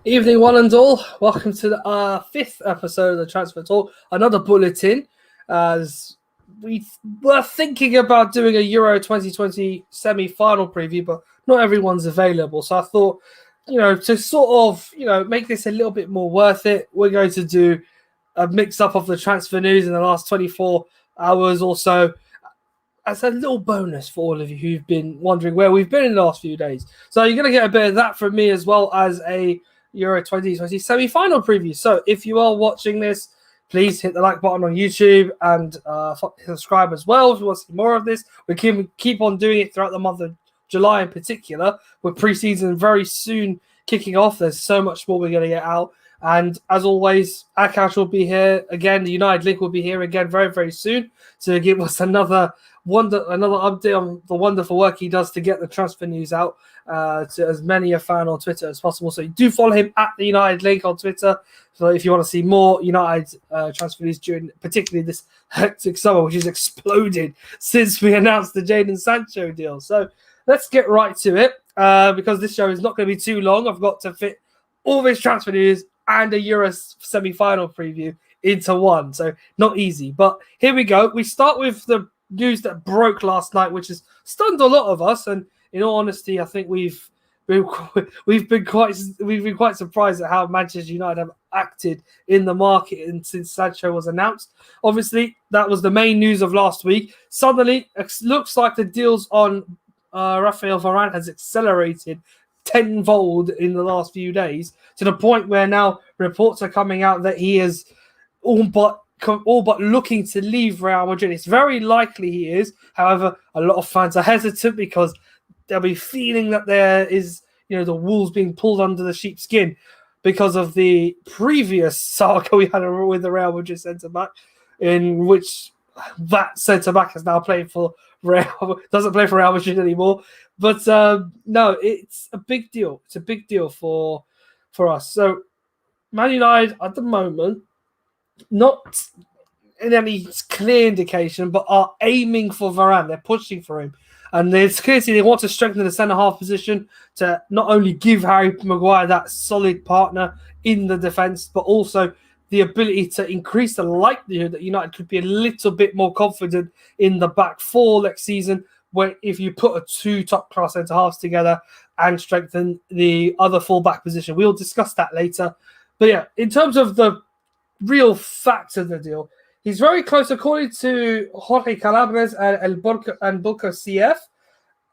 Evening, one and all. Welcome to the fifth episode of the Transfer Talk. Another bulletin, as we were thinking about doing a Euro 2020 semi-final preview, but not everyone's available. So I thought, to sort of, make this a little bit more worth it, we're going to do a mix-up of the transfer news in the last 24 hours or so, as a little bonus for all of you who've been wondering where we've been in the last few days. So you're going to get a bit of that from me, as well as a Euro 2020 semi-final preview. So if you are watching this, please hit the like button on YouTube and subscribe as well if you want to see more of this. We can keep on doing it throughout the month of July in particular, with pre-season very soon kicking off. There's so much more we're going to get out. And as always, Akash will be here again. The United Link will be here again very, very soon to give us another update on the wonderful work he does to get the transfer news out to as many a fan on Twitter as possible. So you do follow him at the United Link on Twitter. So if you want to see more United transfer news during particularly this hectic summer, which has exploded since we announced the Jadon Sancho deal. So let's get right to it because this show is not going to be too long. I've got to fit all this transfer news and a Euro semi-final preview into one. So not easy. But here we go. We start with the news that broke last night, which has stunned a lot of us. And in all honesty, I think we've been quite surprised at how Manchester United have acted in the market and since Sancho was announced. Obviously, that was the main news of last week. Suddenly, it looks like the deals on Rafael Varane has accelerated tenfold in the last few days, to the point where now reports are coming out that he is all but looking to leave Real Madrid. It's very likely he is. However, a lot of fans are hesitant because they'll be feeling that there is, the wolves being pulled under the sheepskin because of the previous saga we had with the Real Madrid centre-back, in which that centre-back is now playing for doesn't play for Real Madrid anymore. But no, it's a big deal. It's a big deal for us. So Man United at the moment, not in any clear indication, but are aiming for Varane. They're pushing for him. And it's clear they want to strengthen the centre-half position to not only give Harry Maguire that solid partner in the defence, but also the ability to increase the likelihood that United could be a little bit more confident in the back four next season, where if you put two top-class centre-halves together and strengthen the other full-back position. We'll discuss that later. But yeah, in terms of the real facts of the deal, he's very close, according to Jorge Calabres and Bulka CF.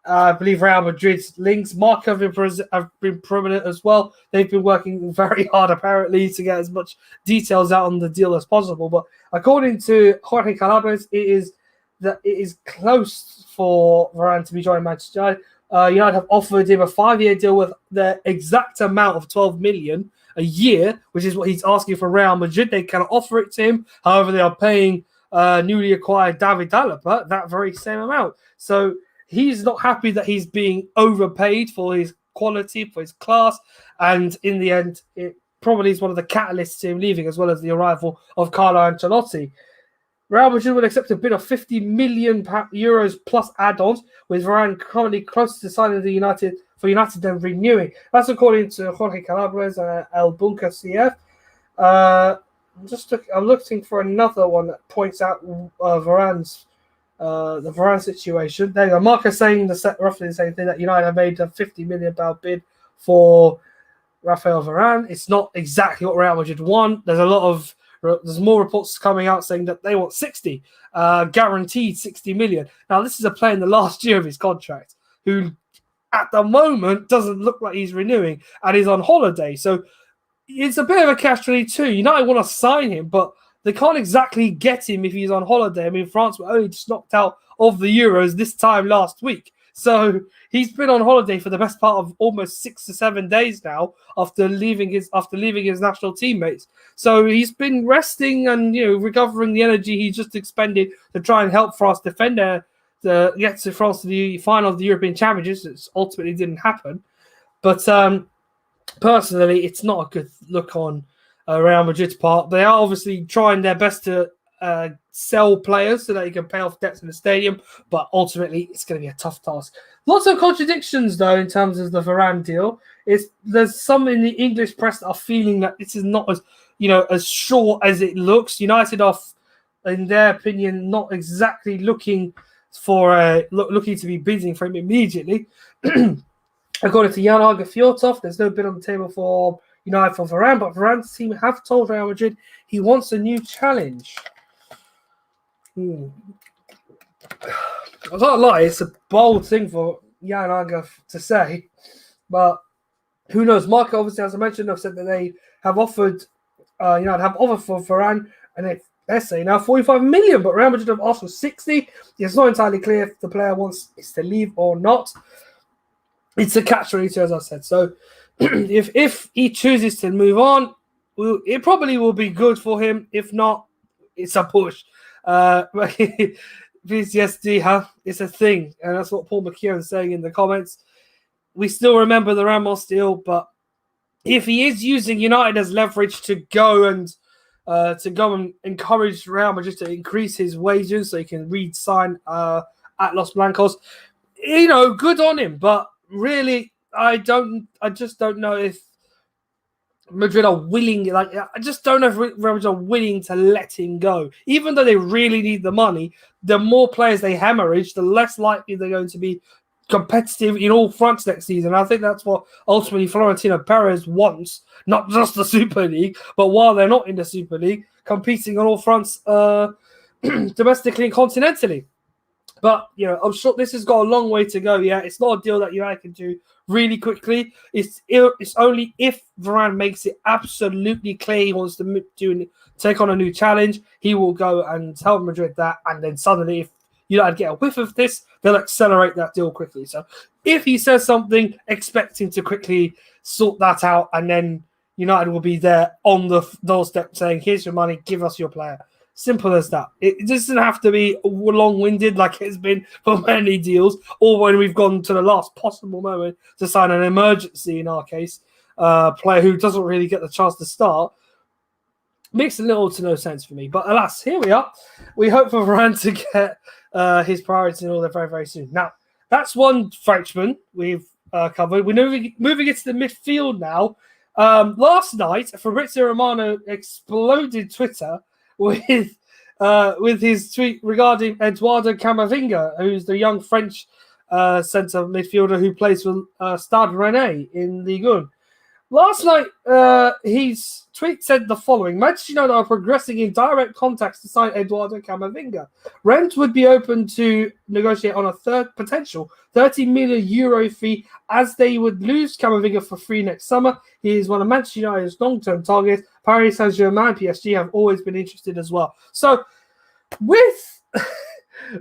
I believe Real Madrid's links. Mark have been prominent as well. They've been working very hard, apparently, to get as much details out on the deal as possible. But according to Jorge Calabres, it is close for Varane to be joining Manchester United. United have offered him a 5-year deal with the exact amount of 12 million a year, which is what he's asking for Real Madrid. They can offer it to him. However, they are paying newly acquired David Alaba that very same amount. So he's not happy that he's being overpaid for his quality, for his class. And in the end, it probably is one of the catalysts to him leaving, as well as the arrival of Carlo Ancelotti. Real Madrid will accept a bid of 50 million euros plus add-ons, with Varane currently close to signing United and renewing. That's according to Jorge Calabres and El Bunker CF. I'm looking for another one that points out Varane's the Varane situation. There you go. Marcus saying roughly the same thing, that United have made a £50 million bid for Rafael Varane. It's not exactly what Real Madrid want. There's more reports coming out saying that they want 60, guaranteed 60 million. Now, this is a player in the last year of his contract who at the moment doesn't look like he's renewing and is on holiday. So it's a bit of a catch-22. United want to sign him, but they can't exactly get him if he's on holiday. I mean, France were only just knocked out of the Euros this time last week. So he's been on holiday for the best part of almost 6 to 7 days now after leaving his national teammates. So he's been resting and recovering the energy he just expended to try and help France defend to get to France to the final of the European Championships. It ultimately didn't happen. But personally, it's not a good look on Real Madrid's part. They are obviously trying their best to sell players so that he can pay off debts in the stadium, but ultimately it's going to be a tough task. Lots of contradictions, though, in terms of the Varane deal. There's some in the English press that are feeling that this is not as sure as it looks. United are, in their opinion, not exactly looking to be bidding for him immediately. According to Jan Arge Fjortov, there's no bid on the table for United for Varane, but Varane's team have told Real Madrid he wants a new challenge. I can't lie, it's a bold thing for Jan Arge to say, but who knows? Marco, obviously, as I mentioned, have said that they have offered, have offered for Varane, and they're saying now 45 million, but Real Madrid have asked for 60. It's not entirely clear if the player wants to leave or not. It's a catch-22, as I said. So if he chooses to move on, it probably will be good for him. If not, it's a push. PTSD, it's a thing. And that's what Paul McKeown's saying in the comments. We still remember the Ramos deal, but if he is using United as leverage to go and encourage Real Madrid to increase his wages so he can re-sign at Los Blancos, good on him. But really, I just don't know if Madrid are willing. I just don't know if Real Madrid are willing to let him go. Even though they really need the money, the more players they hemorrhage, the less likely they're going to be competitive in all fronts next season. I think that's what ultimately Florentino Perez wants, not just the Super League, but while they're not in the Super League, competing on all fronts domestically and continentally. But, I'm sure this has got a long way to go. Yeah, it's not a deal that United can do really quickly. It's only if Varane makes it absolutely clear he wants to take on a new challenge, he will go and tell Madrid that, and then suddenly if United get a whiff of this, they'll accelerate that deal quickly. So if he says something, expecting to quickly sort that out, and then United will be there on the doorstep saying, here's your money, give us your player. Simple as that. It doesn't have to be long-winded like it's been for many deals, or when we've gone to the last possible moment to sign an emergency, in our case, player who doesn't really get the chance to start. Makes a little to no sense for me. But alas, here we are. We hope for Varane to get his priorities in order very, very soon. Now, that's one Frenchman we've covered. We're moving into the midfield now. Last night, Fabrizio Romano exploded Twitter with his tweet regarding Eduardo Camavinga, who's the young French centre midfielder who plays for Stade Rennais in Ligue 1. Last night, his tweet said the following: Manchester United are progressing in direct contacts to sign Eduardo Camavinga. Rennes would be open to negotiate on a potential €30 million fee, as they would lose Camavinga for free next summer. He is one of Manchester United's long-term targets. Paris Saint-Germain and PSG have always been interested as well. So, with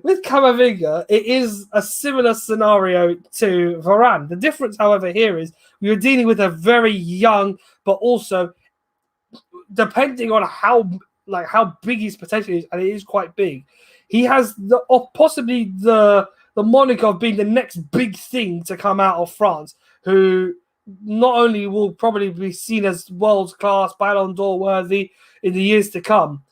Camavinga, it is a similar scenario to Varane. The difference, however, here is we are dealing with a very young, but also depending on how big his potential is, and it is quite big. He has possibly the moniker of being the next big thing to come out of France, who not only will probably be seen as world-class, Ballon d'Or worthy in the years to come.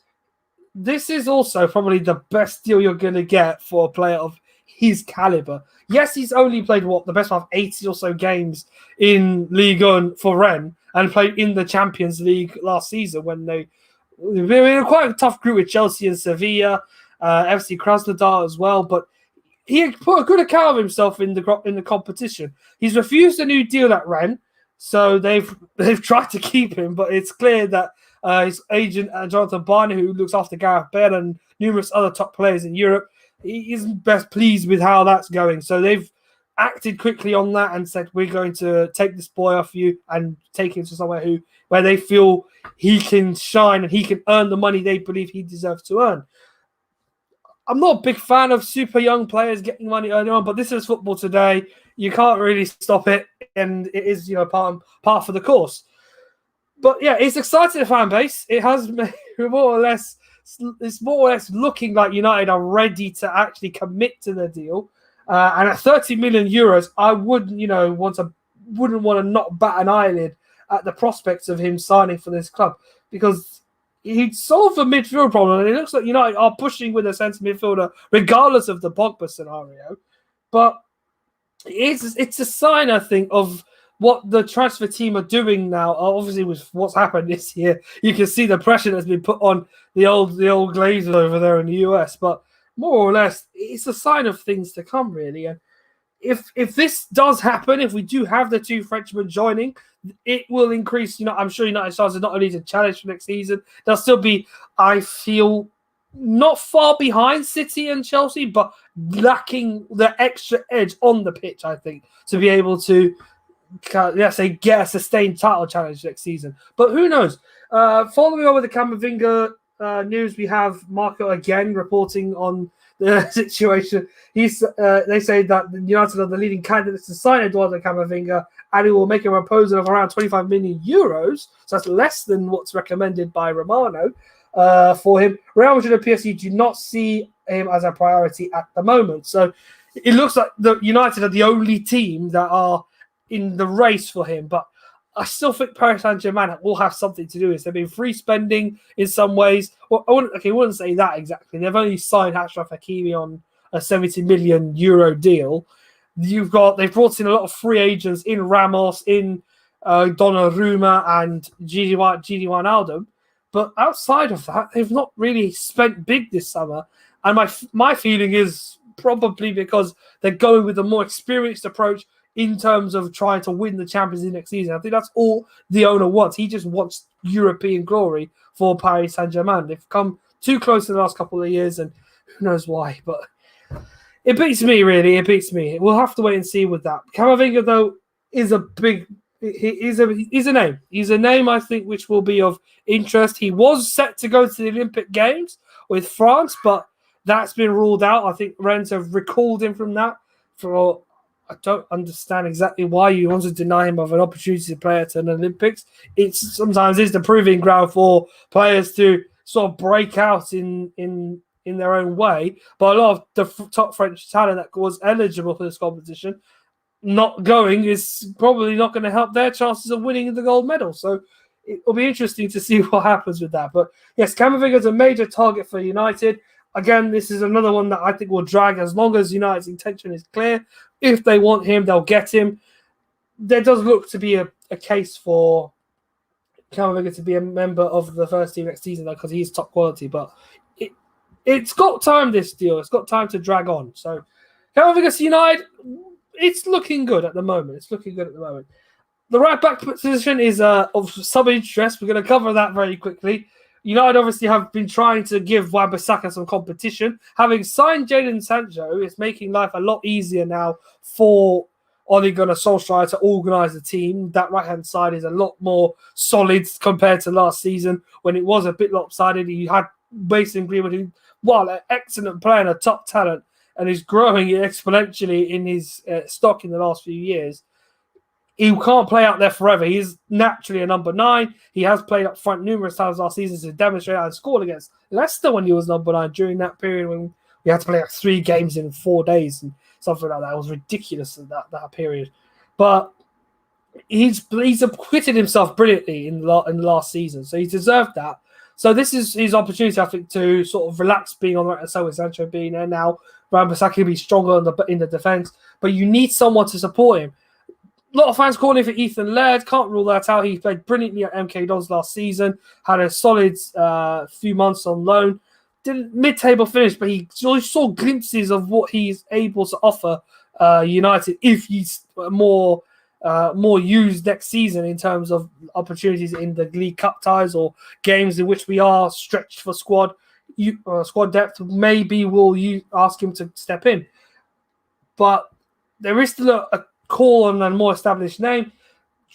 This is also probably the best deal you're going to get for a player of his caliber. Yes, he's only played, the best part of 80 or so games in Ligue 1 for Rennes, and played in the Champions League last season when they were quite a tough group with Chelsea and Sevilla, FC Krasnodar as well, but he put a good account of himself in the competition. He's refused a new deal at Rennes, so they've tried to keep him, but it's clear that his agent, Jonathan Barney, who looks after Gareth Bale and numerous other top players in Europe, he isn't best pleased with how that's going. So they've acted quickly on that and said, we're going to take this boy off you and take him to somewhere where they feel he can shine and he can earn the money they believe he deserves to earn. I'm not a big fan of super young players getting money early on, but this is football today. You can't really stop it, and it is part of the course. But yeah, it's exciting, the fan base. It has more or less looking like United are ready to actually commit to the deal. And at €30 million, I wouldn't want to not bat an eyelid at the prospects of him signing for this club, because he'd solve the midfield problem, and it looks like United are pushing with a centre midfielder, regardless of the Pogba scenario. But it's a sign, I think, of what the transfer team are doing now. Obviously, with what's happened this year, you can see the pressure that's been put on the old Glazers over there in the US. But more or less, it's a sign of things to come, really. And if this does happen, if we do have the two Frenchmen joining, it will increase. I'm sure United stars are not only to challenge for next season, they'll still be, I feel, not far behind City and Chelsea, but lacking the extra edge on the pitch, I think, to be able to, get a sustained title challenge next season. But who knows? Following on with the Camavinga news, we have Marco again reporting on the situation. They say that United are the leading candidates to sign Eduardo Camavinga, and he will make a proposal of around 25 million euros. So that's less than what's recommended by Romano for him. Real Madrid and PSG do not see him as a priority at the moment. So it looks like the United are the only team that are in the race for him. But I still think Paris Saint-Germain will have something to do with this. They've been free spending in some ways. Well, I wouldn't say that exactly. They've only signed Achraf Hakimi on a 70 million euro deal. They've brought in a lot of free agents in Ramos, in Donnarumma and Gini Wijnaldum. But outside of that, they've not really spent big this summer. And my feeling is probably because they're going with a more experienced approach in terms of trying to win the Champions League next season. I think that's all the owner wants. He just wants European glory for Paris Saint-Germain. They've come too close in the last couple of years, and who knows why. But it beats me, really. It beats me. We'll have to wait and see with that. Camavinga, though, is a big... He's a name. He's a name, I think, which will be of interest. He was set to go to the Olympic Games with France, but that's been ruled out. I think Rennes have recalled him from that. I don't understand exactly why you want to deny him of an opportunity to play at an Olympics. It sometimes is the proving ground for players to sort of break out in their own way. But a lot of the top French talent that was eligible for this competition not going is probably not going to help their chances of winning the gold medal. So it'll be interesting to see what happens with that. But yes, Camavinga is a major target for United. Again, this is another one that I think will drag as long as United's intention is clear. If they want him, they'll get him. There does look to be a case for Camavinga to be a member of the first team next season because he's top quality. But it's got time, this deal. It's got time to drag on. So Camavinga to United, it's looking good at the moment. The right back position is of some interest. We're going to cover that very quickly. United obviously have been trying to give Wan-Bissaka some competition. Having signed Jadon Sancho, it's making life a lot easier now for Ole Gunnar Solskjaer to organise the team. That right-hand side is a lot more solid compared to last season when it was a bit lopsided. He had Mason Greenwood, who, while an excellent player and a top talent, and is growing exponentially in his stock in the last few years. He can't play out there forever. He's naturally a number 9. He has played up front numerous times last season to demonstrate and scored against Leicester when he was number 9 during that period when we had to play like 3 games in 4 days and something like that. It was ridiculous in that period. But he's acquitted himself brilliantly in the last season, so he deserved that. So this is his opportunity, I think, to sort of relax being on the right side with Sancho being there now. Wan-Bissaka will be stronger in the defence, but you need someone to support him. A lot of fans calling for Ethan Laird. Can't rule that out. He played brilliantly at MK Dons last season. Had a solid few months on loan. Didn't mid-table finish, but he saw glimpses of what he's able to offer United if he's more used next season in terms of opportunities in the League Cup ties or games in which we are stretched for squad depth. Maybe we'll ask him to step in. But there is still a call on a more established name.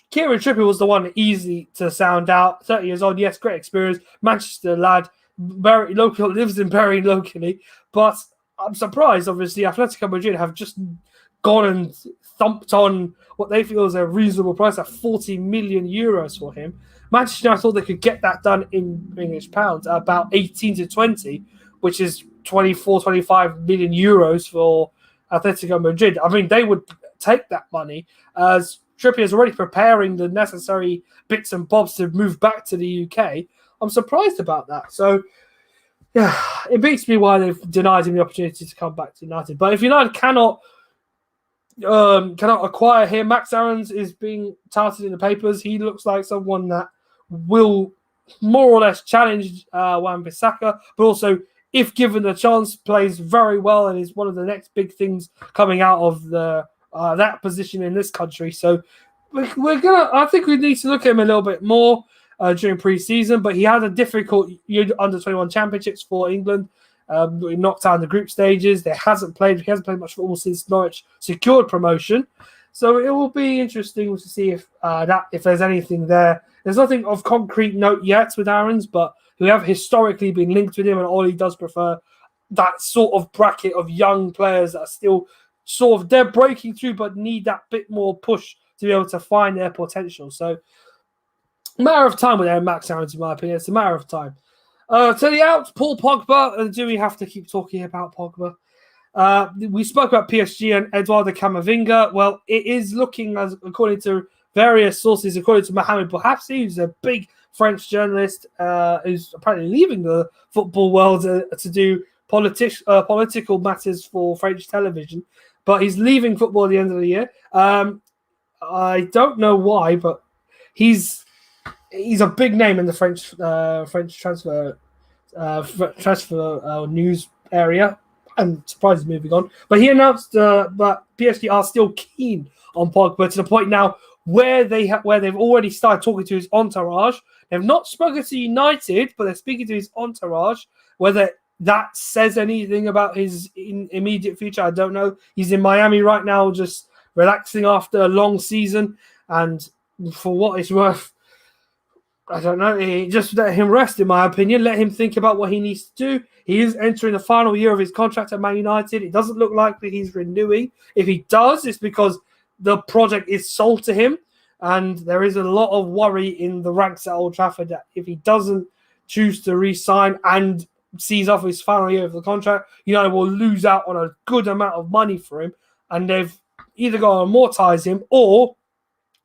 Kieran Trippier was the one easy to sound out. 30 years old, yes, great experience. Manchester lad, very local, lives in Bury locally. But I'm surprised, obviously, Atletico Madrid have just gone and thumped on what they feel is a reasonable price at 40 million euros for him. Manchester United thought they could get that done in English pounds at about 18 to 20, which is 24, 25 million euros for Atletico Madrid. I mean, they would take that money as Trippier is already preparing the necessary bits and bobs to move back to the UK. I'm surprised about that. So, yeah, it beats me why they've denied him the opportunity to come back to United. But if United cannot acquire him, Max Aarons is being touted in the papers. He looks like someone that will more or less challenge Wan-Bissaka, but also, if given the chance, plays very well and is one of the next big things coming out of the that position in this country. So I think we need to look at him a little bit more during pre-season. But he had a difficult under-21 championships for England. He knocked out in the group stages. He hasn't played much football since Norwich secured promotion. So it will be interesting to see if there's anything there. There's nothing of concrete note yet with Aarons, but we have historically been linked with him, and Ollie does prefer that sort of bracket of young players that are still sort of, they're breaking through but need that bit more push to be able to find their potential. So, matter of time with Max Aarons, in my opinion. It's a matter of time. To the out, Paul Pogba. Do we have to keep talking about Pogba? We spoke about PSG and Eduardo Camavinga. Well, it is looking, as according to various sources, according to Mohamed Bouhafsi, who's a big French journalist who's apparently leaving the football world to do political matters for French television. But he's leaving football at the end of the year. I don't know why, but he's a big name in the French transfer news area. I'm surprised he's moving on. But he announced that PSG are still keen on Pogba to the point now where they've already started talking to his entourage. They've not spoken to United, but they're speaking to his entourage. Whether that says anything about his immediate future, I don't know. He's in Miami right now, just relaxing after a long season. And for what it's worth, I don't know. Just let him rest, in my opinion. Let him think about what he needs to do. He is entering the final year of his contract at Man United. It doesn't look like that he's renewing. If he does, it's because the project is sold to him. And there is a lot of worry in the ranks at Old Trafford that if he doesn't choose to re-sign and sees off his final year of the contract, United will lose out on a good amount of money for him. And they've either got to amortize him or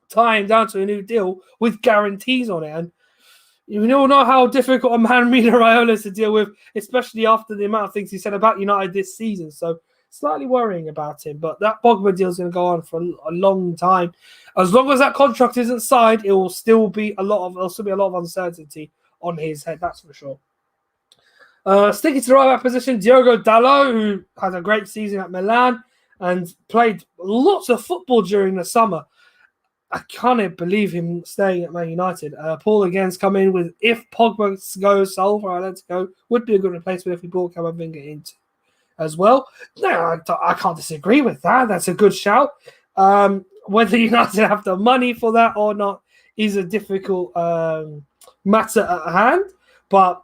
tie him down to a new deal with guarantees on it. And you all know how difficult a man Mino Raiola is to deal with, especially after the amount of things he said about United this season. So slightly worrying about him. But that Pogba deal is going to go on for a long time. As long as that contract isn't signed, it will still be a lot of uncertainty on his head. That's for sure. Sticking to the right back position, Diogo Dalot, who had a great season at Milan and played lots of football during the summer. I can't believe him staying at Man United. Paul again's come in with, if Pogba goes sold for Atletico, would be a good replacement if we brought Camavinga into as well. No, I can't disagree with that. That's a good shout. Whether United have the money for that or not is a difficult matter at hand. But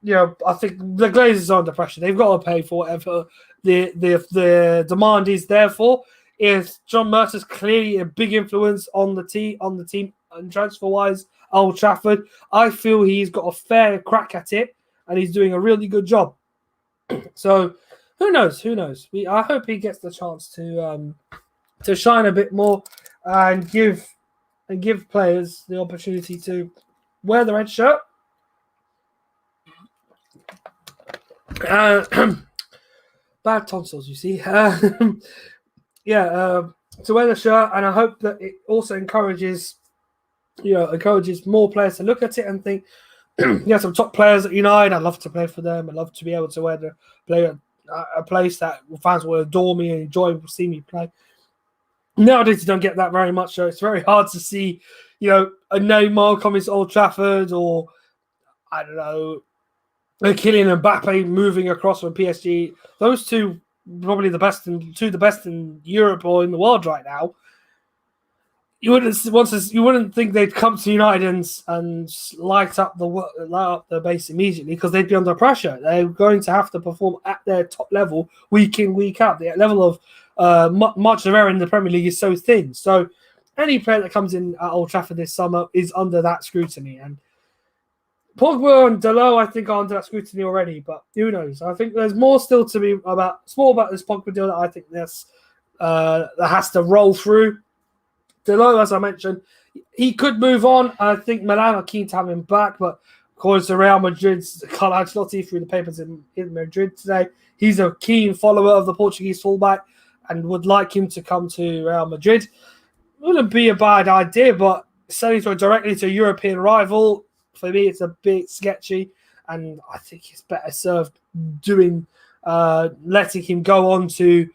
I think the Glazers are under pressure. They've got to pay for whatever the demand is there for. If John Murtaugh's clearly a big influence on the team and transfer-wise, Old Trafford, I feel he's got a fair crack at it, and he's doing a really good job. So, who knows? I hope he gets the chance to shine a bit more and give players the opportunity to wear the red shirt. Bad tonsils, you see. To wear the shirt, and I hope that it also encourages more players to look at it and think, some top players at United, I'd love to play for them. I'd love to be able to play a place that fans will adore me and enjoy seeing me play. Nowadays, you don't get that very much, so it's very hard to see, a Neymar coming to Old Trafford, or I don't know, Kylian Mbappe moving across from PSG. Those two probably the best in Europe or in the world right now. You wouldn't think they'd come to United and light up the base immediately, because they'd be under pressure. They're going to have to perform at their top level week in, week out. The level of margin of error in the Premier League is so thin. So any player that comes in at Old Trafford this summer is under that scrutiny. And Pogba and Dalot, I think, are under that scrutiny already, but who knows? I think there's more still to be about this Pogba deal that I think that has to roll through. Dalot, as I mentioned, he could move on. I think Milan are keen to have him back, but According to Real Madrid's Carlo Ancelotti through the papers in Madrid today, he's a keen follower of the Portuguese fullback and would like him to come to Real Madrid. Wouldn't be a bad idea, but selling directly to a European rival, for me, it's a bit sketchy, and I think it's better served letting him go to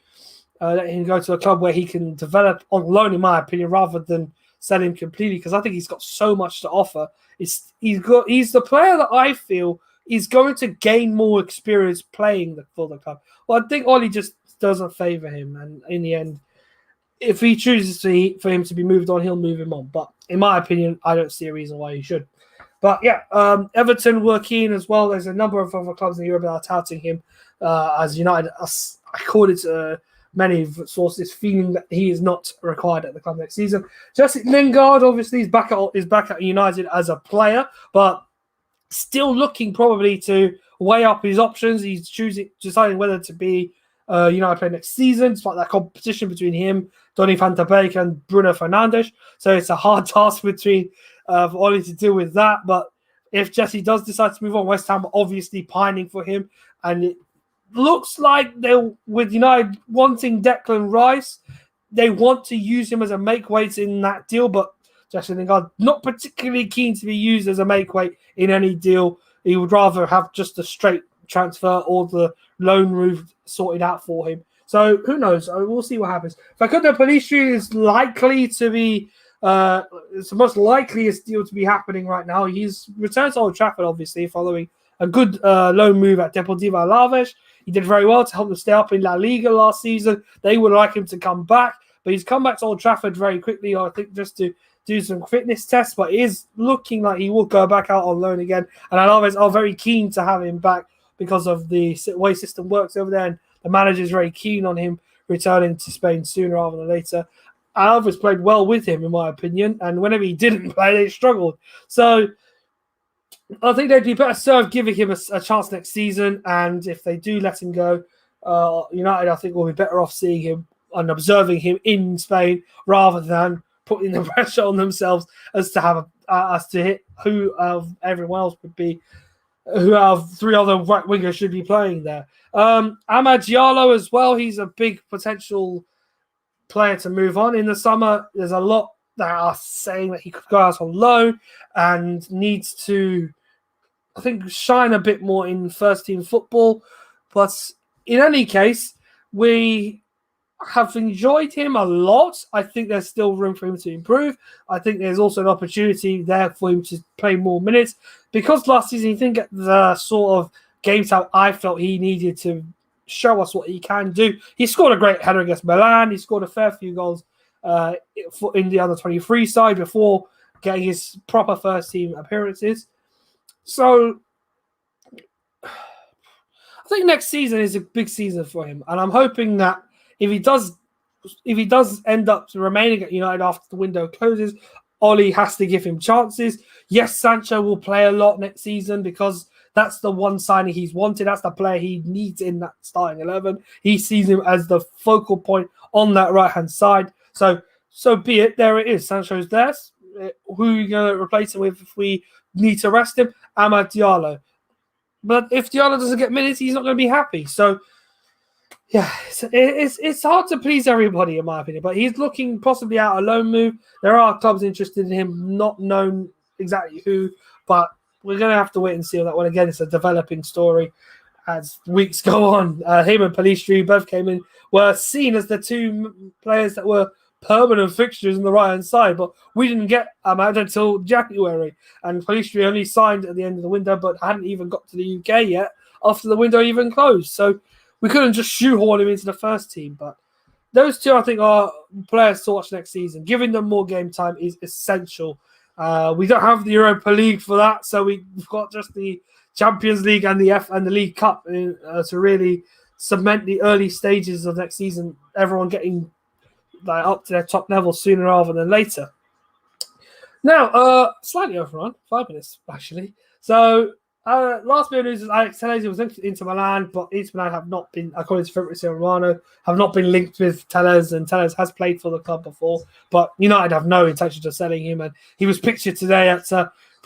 a club where he can develop on loan, in my opinion, rather than sell him completely, because I think he's got so much to offer. He's the player that I feel is going to gain more experience playing for the club. Well, I think Oli just doesn't favour him, and in the end, if he chooses for him to be moved on, he'll move him on. But in my opinion, I don't see a reason why he should. But yeah, Everton were keen as well. There's a number of other clubs in Europe that are touting him as United. According to many sources, feeling that he is not required at the club next season. Jesse Lingard, obviously, is back at United as a player, but still looking probably to weigh up his options. He's deciding whether to be United player next season. It's like that competition between him, Donny van der Beek, and Bruno Fernandes. So it's a hard task between Oli to deal with that. But if Jesse does decide to move on, West Ham are obviously pining for him, and it looks like with United wanting Declan Rice, they want to use him as a make weight in that deal, but Jesse Lingard not particularly keen to be used as a make weight in any deal. He would rather have just a straight transfer or the loan route sorted out for him. So who knows? We'll see what happens. Facundo Pellistri is likely to be it's the most likeliest deal to be happening right now. He's returned to Old Trafford, obviously, following a good loan move at Deportivo Alaves. He did very well to help them stay up in La Liga last season. They would like him to come back, but he's come back to Old Trafford very quickly, I think, just to do some fitness tests, but it is looking like he will go back out on loan again. And Alaves are very keen to have him back because of the way system works over there, and the manager is very keen on him returning to Spain sooner rather than later. Alaves played well with him, in my opinion, and whenever he didn't play, they struggled. So I think they'd be better served giving him a chance next season, and if they do let him go, United, I think, will be better off seeing him and observing him in Spain rather than putting the pressure on themselves as to hit who everyone else would be, who out of three other right wingers should be playing there. Ahmed Diallo as well. He's a big potential player to move on in the summer. There's a lot that are saying that he could go out on loan and needs to, I think, shine a bit more in first team football. But in any case, we have enjoyed him a lot. I think there's still room for him to improve. I think there's also an opportunity there for him to play more minutes, because last season he didn't get the sort of game time I felt he needed to show us what he can do. He scored a great header against Milan. He scored a fair few goals in the under 23 side before getting his proper first team appearances. So I think next season is a big season for him, and I'm hoping that if he does end up remaining at United after the window closes, Oli has to give him chances. Yes, Sancho will play a lot next season because that's the one signing he's wanted. That's the player he needs in that starting 11. He sees him as the focal point on that right-hand side. So be it. There it is. Sancho's there. Who are you going to replace him with if we need to rest him? Ahmed Diallo. But if Diallo doesn't get minutes, he's not going to be happy. So, yeah, it's hard to please everybody, in my opinion. But he's looking possibly out a loan move. There are clubs interested in him, not known exactly who, but we're going to have to wait and see on that one. Again, it's a developing story as weeks go on. Him and Pellistri both came in, were seen as the two players that were permanent fixtures on the right-hand side, but we didn't get Ahmed until January. And Pellistri only signed at the end of the window, but hadn't even got to the UK yet after the window even closed. So we couldn't just shoehorn him into the first team. But those two, I think, are players to watch next season. Giving them more game time is essential. We don't have the Europa League for that, so we've got just the Champions League and the League Cup to really cement the early stages of next season. Everyone getting up to their top level sooner rather than later. Now, slightly overrun, 5 minutes actually. So, last bit of news is Alex Telles was linked into Milan, but Inter Milan have not been, according to Fabrizio Romano, have not been linked with Telles, and Telles has played for the club before, but United have no intention of selling him, and he was pictured today at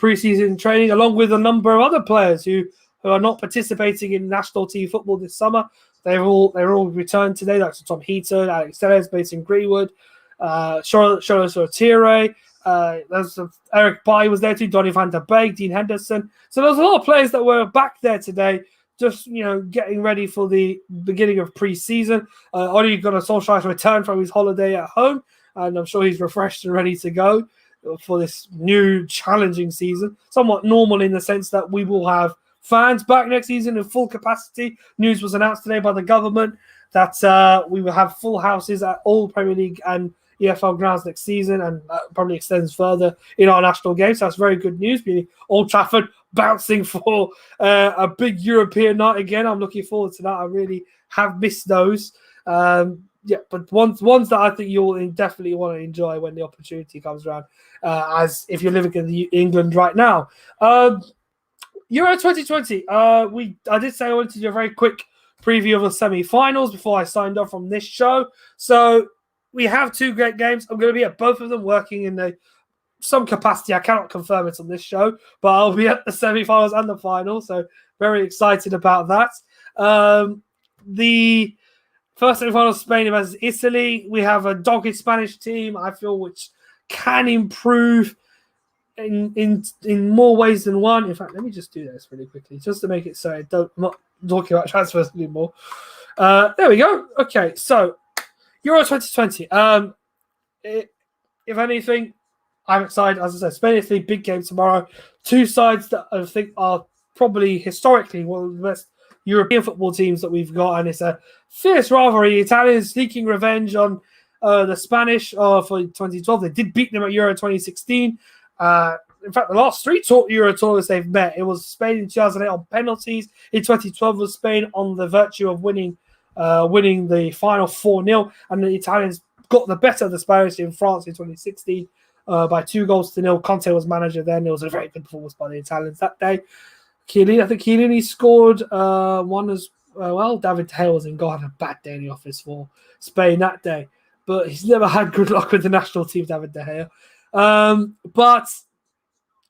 preseason training, along with a number of other players who are not participating in national team football this summer. They're all returned today. That's Tom Heaton, Alex Telles, based in Greenwood, Charlotte Sortiere. There's Eric Bailly was there too, Donny van der Beek, Dean Henderson. So there's a lot of players that were back there today, just getting ready for the beginning of pre-season. Ole Gunnar Solskjaer's return from his holiday at home, and I'm sure he's refreshed and ready to go for this new challenging season. Somewhat normal in the sense that we will have fans back next season in full capacity. News was announced today by the government that we will have full houses at all Premier League and EFL grounds next season, and probably extends further in our national games. So that's very good news. Being Old Trafford bouncing for a big European night again. I'm looking forward to that. I really have missed those. But ones that I think you'll definitely want to enjoy when the opportunity comes around, as if you're living in England right now. Euro 2020. I did say I wanted to do a very quick preview of the semi-finals before I signed off from this show. So we have two great games. I'm going to be at both of them, working in some capacity. I cannot confirm it on this show, but I'll be at the semi-finals and the final. So very excited about that. The first semi-final, Spain versus Italy. We have a dogged Spanish team, I feel, which can improve in more ways than one. In fact, let me just do this really quickly, just to make it so I'm not talking about transfers anymore. There we go. Okay, so Euro 2020. If anything, I'm excited. As I said, Spain Italy, big game tomorrow. Two sides that I think are probably historically one of the best European football teams that we've got, and it's a fierce rivalry. Italians seeking revenge on the Spanish for 2012. They did beat them at Euro 2016. In fact, the last three Euro tournaments they've met, it was Spain in 2008 on penalties. In 2012 was Spain on the virtue of winning the final 4-0, and the Italians got the better of the Spanish in France in 2016 by 2-0. Conte was manager then. It was a very good performance by the Italians that day. I think Chiellini scored one as well. David De Gea was in goal, had a bad day in the office for Spain that day, but he's never had good luck with the national team, David De Gea. But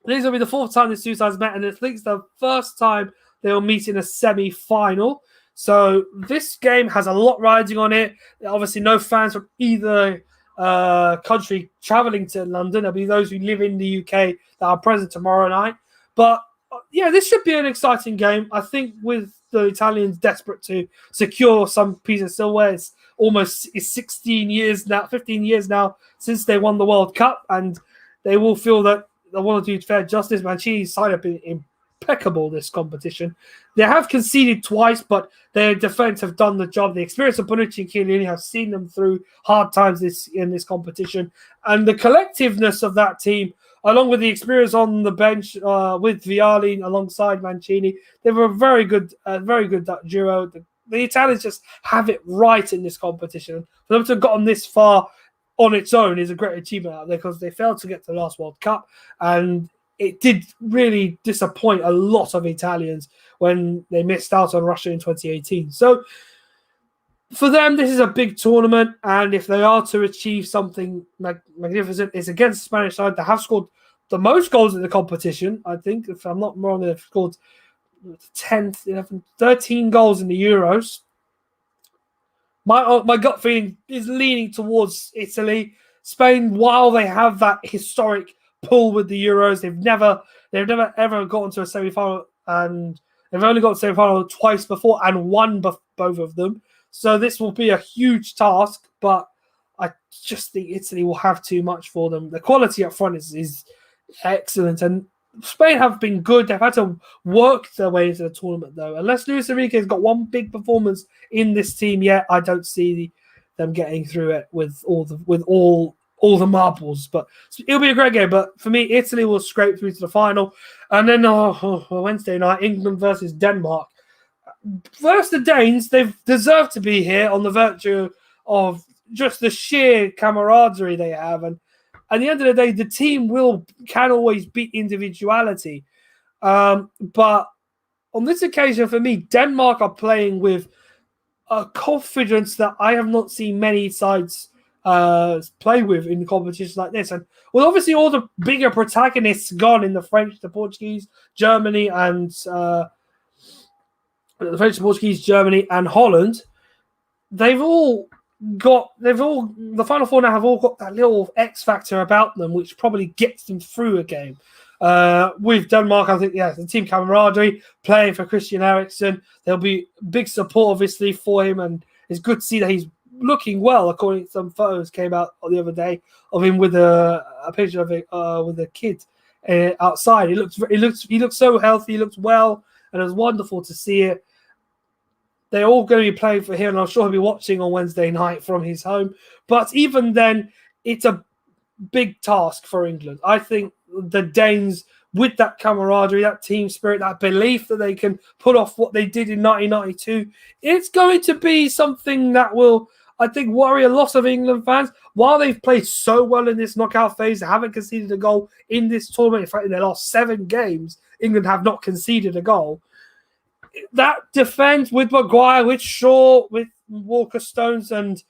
this will be the fourth time these two sides met, and I think it's the first time they'll meet in a semi-final. So this game has a lot riding on it. Obviously, no fans from either country traveling to London. There'll be those who live in the UK that are present tomorrow night. But yeah, this should be an exciting game. I think with the Italians desperate to secure some piece of silverware, it's 15 years now since they won the World Cup, and they will feel that they want to do fair justice. Mancini's side have been impeccable this competition. They have conceded twice, but their defense have done the job. The experience of Bonucci and Chiellini have seen them through hard times in this competition, and the collectiveness of that team, along with the experience on the bench with Vialli alongside Mancini, they were a very good duo. The Italians just have it right in this competition. For them to have gotten this far on its own is a great achievement out there, because they failed to get to the last World Cup, and it did really disappoint a lot of Italians when they missed out on Russia in 2018. So for them, this is a big tournament, and if they are to achieve something magnificent, it's against the Spanish side. They have scored the most goals in the competition. I think, if I'm not wrong, they've scored 13 goals in the Euros. My gut feeling is leaning towards Italy. Spain, while they have that historic pull with the Euros, they've never ever gotten to a semi-final, and they've only got to a semi-final twice before and won both of them. So this will be a huge task, but I just think Italy will have too much for them. The quality up front is excellent, and Spain have been good. They've had to work their way into the tournament, though. Unless Luis Enrique's got one big performance in this team yet, I don't see them getting through it with all the marbles. But it'll be a great game. But for me, Italy will scrape through to the final. And then Wednesday night, England versus Denmark. First, the Danes, they've deserved to be here on the virtue of just the sheer camaraderie they have. And at the end of the day, the team can always beat individuality. But on this occasion, for me, Denmark are playing with a confidence that I have not seen many sides play with in competitions like this. And well, obviously all the bigger protagonists gone in the French, the Portuguese, Germany, and the Holland. The Final Four now have all got that little X factor about them, which probably gets them through a game. With Denmark, I think, the team camaraderie, playing for Christian Eriksen. There'll be big support, obviously, for him, and it's good to see that he's looking well, according to some photos came out the other day of him with a picture of it with a kid outside. He looks so healthy, he looks well, and it was wonderful to see it. They're all going to be playing for him, and I'm sure he'll be watching on Wednesday night from his home. But even then, it's a big task for England. I think the Danes, with that camaraderie, that team spirit, that belief that they can pull off what they did in 1992, it's going to be something that will, I think, worry a lot of England fans. While they've played so well in this knockout phase, they haven't conceded a goal in this tournament. In fact, in their last 7 games, England have not conceded a goal. That defense with Maguire, with Shaw, with Walker Stones, and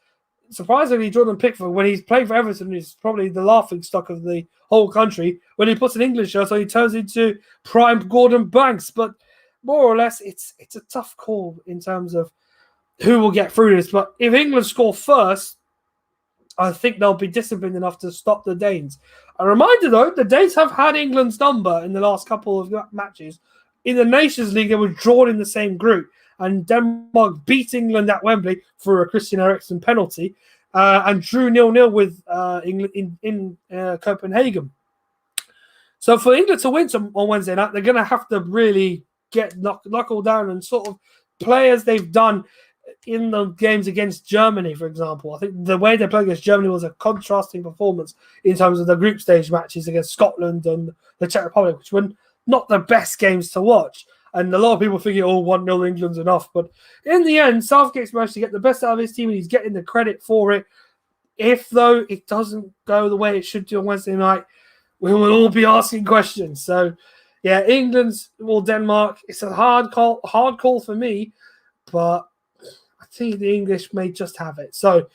surprisingly Jordan Pickford, when he's playing for Everton, is probably the laughing stock of the whole country. When he puts an English shirt on, he turns into prime Gordon Banks. But more or less, it's a tough call in terms of who will get through this. But if England score first, I think they'll be disciplined enough to stop the Danes. A reminder, though, the Danes have had England's number in the last couple of matches. In the Nations League, they were drawn in the same group, and Denmark beat England at Wembley for a Christian Eriksen penalty, and drew 0-0 with England in Copenhagen. So for England to win on Wednesday night, they're going to have to really get knuckle down and sort of play as they've done in the games against Germany, for example. I think the way they played against Germany was a contrasting performance in terms of the group stage matches against Scotland and the Czech Republic, which were not the best games to watch. And a lot of people figure, 1-0 England's enough. But in the end, Southgate's managed to get the best out of his team, and he's getting the credit for it. If, though, it doesn't go the way it should do on Wednesday night, we will all be asking questions. So, yeah, England's or Denmark, it's a hard call for me, but I think the English may just have it. So,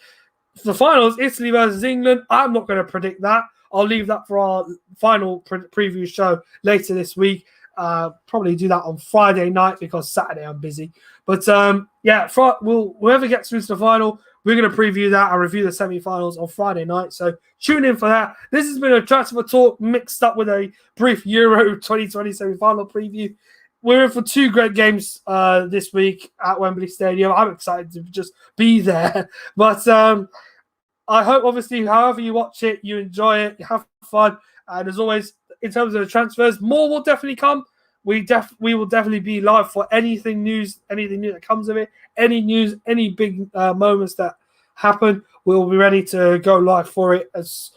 for the finals, Italy versus England, I'm not going to predict that. I'll leave that for our final preview show later this week. Probably do that on Friday night because Saturday I'm busy. But whoever gets through to the final, we're going to preview that and review the semi-finals on Friday night. So tune in for that. This has been a transfer talk mixed up with a brief Euro 2020 semi-final preview. We're in for 2 great games this week at Wembley Stadium. I'm excited to just be there. But I hope, obviously, however you watch it, you enjoy it, you have fun. And as always, in terms of the transfers, more will definitely come. We will definitely be live for anything new that comes of it. Any news, any big moments that happen, we'll be ready to go live for it as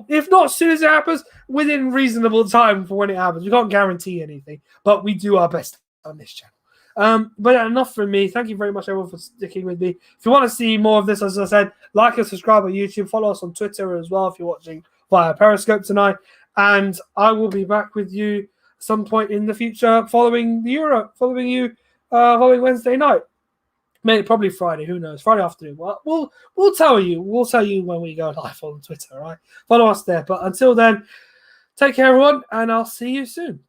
if not as soon as it happens, within reasonable time for when it happens. We can't guarantee anything, but we do our best on this channel. But enough from me. Thank you very much, everyone, for sticking with me. If you want to see more of this, as I said, like and subscribe on YouTube. Follow us on Twitter as well if you're watching via Periscope tonight. And I will be back with you some point in the future following the Euro, following Wednesday night. Maybe probably Friday. Who knows? Friday afternoon. Well, we'll tell you. We'll tell you when we go live on Twitter. All right. Follow us there. But until then, take care, everyone, and I'll see you soon.